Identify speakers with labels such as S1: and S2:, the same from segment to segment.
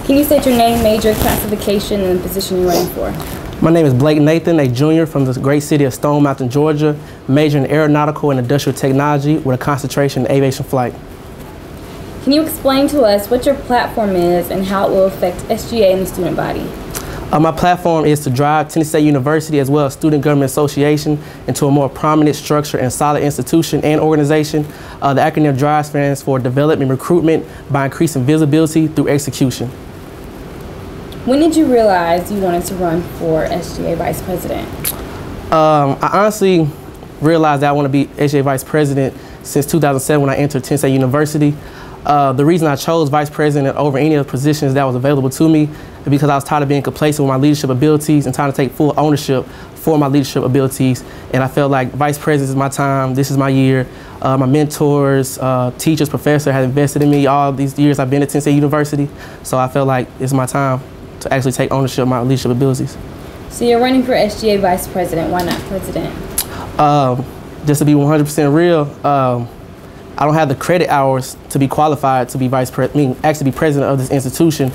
S1: Can you state your name, major, classification, and the position you're running for?
S2: My name is Blake Nathan, a junior from the great city of Stone Mountain, Georgia, major in aeronautical and industrial technology with a concentration in aviation flight.
S1: Can you explain to us what your platform is and how it will affect SGA and the student body?
S2: My platform is to drive Tennessee State University as well as Student Government Association into a more prominent structure and solid institution and organization. The acronym DRIVE stands for Development Recruitment by increasing visibility through execution.
S1: When did you realize you wanted to run for SGA Vice President?
S2: I honestly realized that I want to be SGA Vice President since 2007 when I entered Tennessee State University. The reason I chose Vice President over any of the positions that was available to me is because I was tired of being complacent with my leadership abilities and trying to take full ownership for my leadership abilities. And I felt like Vice President is my time, this is my year. My mentors, teachers, professors have invested in me all these years I've been at Tennessee University. So I felt like it's my time to actually take ownership of my leadership abilities.
S1: So you're running for SGA Vice President, why not President?
S2: Just to be 100% real, I don't have the credit hours to be qualified to be actually be president of this institution.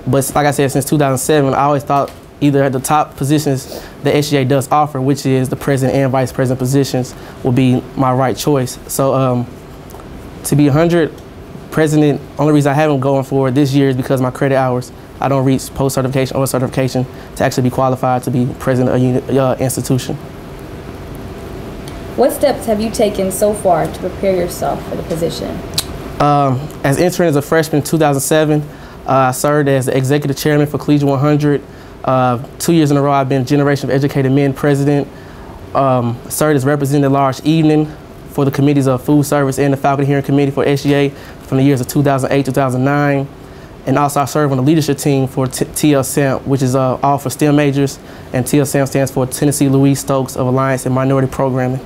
S2: But like I said, since 2007, I always thought either at the top positions that SGA does offer, which is the president and vice president positions, will be my right choice. So to be 100 president, only reason I haven't gone for it this year is because of my credit hours. I don't reach post-certification or certification to actually be qualified to be president of a institution.
S1: What steps have you taken so far to prepare yourself for the position?
S2: As entering as a freshman in 2007, I served as the executive chairman for Collegiate 100. 2 years in a row, I've been Generation of Educated Men president. Served as representative large evening for the committees of food service and the faculty hearing committee for SGA from the years of 2008 2009. And also I serve on the leadership team for TLSAMP, which is all for STEM majors, and TLSAMP stands for Tennessee Louise Stokes of Alliance and Minority Programming.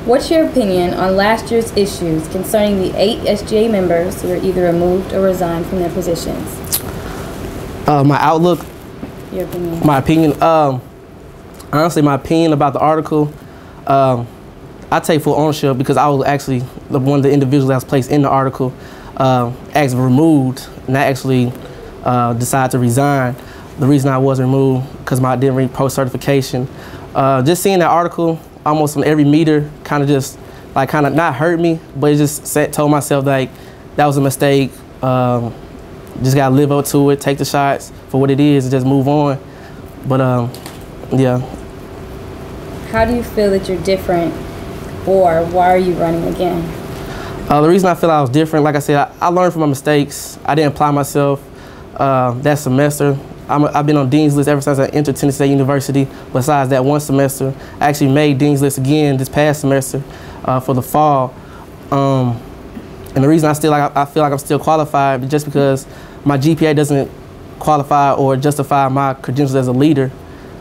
S1: What's your opinion on last year's issues concerning the 8 SGA members who were either removed or resigned from their positions?
S2: My outlook,
S1: your opinion.
S2: My opinion, honestly, my opinion about the article, I take full ownership because I was actually one of the individuals that was placed in the article, actually removed, and I actually decided to resign. The reason I was removed because I didn't read post-certification. Just seeing that article almost on every meter kind of not hurt me, but it just told myself like that was a mistake. Just gotta live up to it, take the shots for what it is, and just move on. But yeah.
S1: How do you feel that you're different, or why are you running again?
S2: The reason I feel I was different, like I said, I learned from my mistakes. I didn't apply myself that semester. I've been on Dean's List ever since I entered Tennessee State University. Besides that one semester, I actually made Dean's List again this past semester for the fall. And the reason I feel like I'm still qualified is just because my GPA doesn't qualify or justify my credentials as a leader.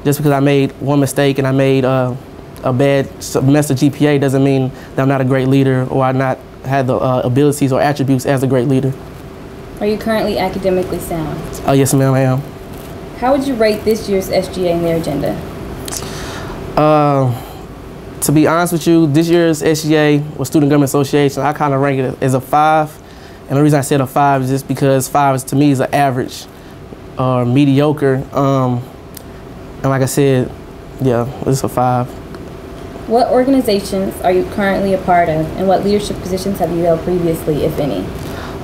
S2: Just because I made one mistake and I made a bad semester GPA doesn't mean that I'm not a great leader or I not have the abilities or attributes as a great leader.
S1: Are you currently academically sound?
S2: Oh, yes, ma'am, I am.
S1: How would you rate this year's SGA and their agenda?
S2: To be honest with you, this year's SGA, or Student Government Association, I kind of rank it as a 5. And the reason I said a 5 is just because 5 is, to me, is an average or mediocre. And like I said, yeah, it's a 5.
S1: What organizations are you currently a part of, and what leadership positions have you held previously, if any?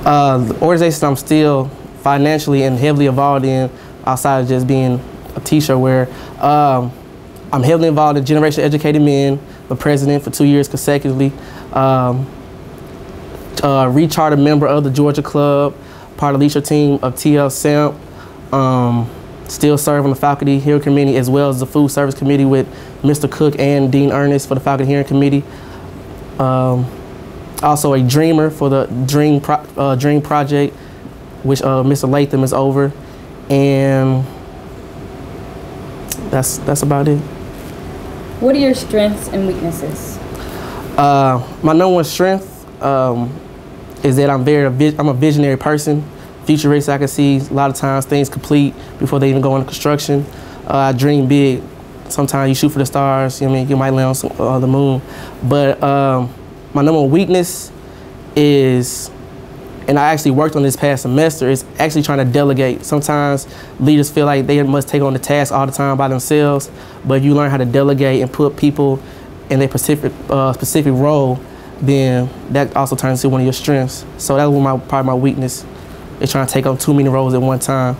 S2: The organizations I'm still financially and heavily involved in, outside of just being a t-shirt wearer, I'm heavily involved in Generation of Educated Men, the president for 2 years consecutively, rechartered member of the Georgia Club, part of the leadership team of TLSAMP, still serve on the faculty hearing committee as well as the food service committee with Mr. Cook and Dean Ernest for the faculty hearing committee. Also a dreamer for the Dream Project, which Mr. Latham is over, and that's about it.
S1: What are your strengths and weaknesses?
S2: My number one strength is that I'm a visionary person. Futuristic, I can see a lot of times things complete before they even go into construction. I dream big. Sometimes you shoot for the stars. You know what I mean? You might land on the moon. But my number one weakness is and I actually worked on this past semester, is actually trying to delegate. Sometimes leaders feel like they must take on the task all the time by themselves, but if you learn how to delegate and put people in their specific role, then that also turns into one of your strengths. So that was probably my weakness, is trying to take on too many roles at one time.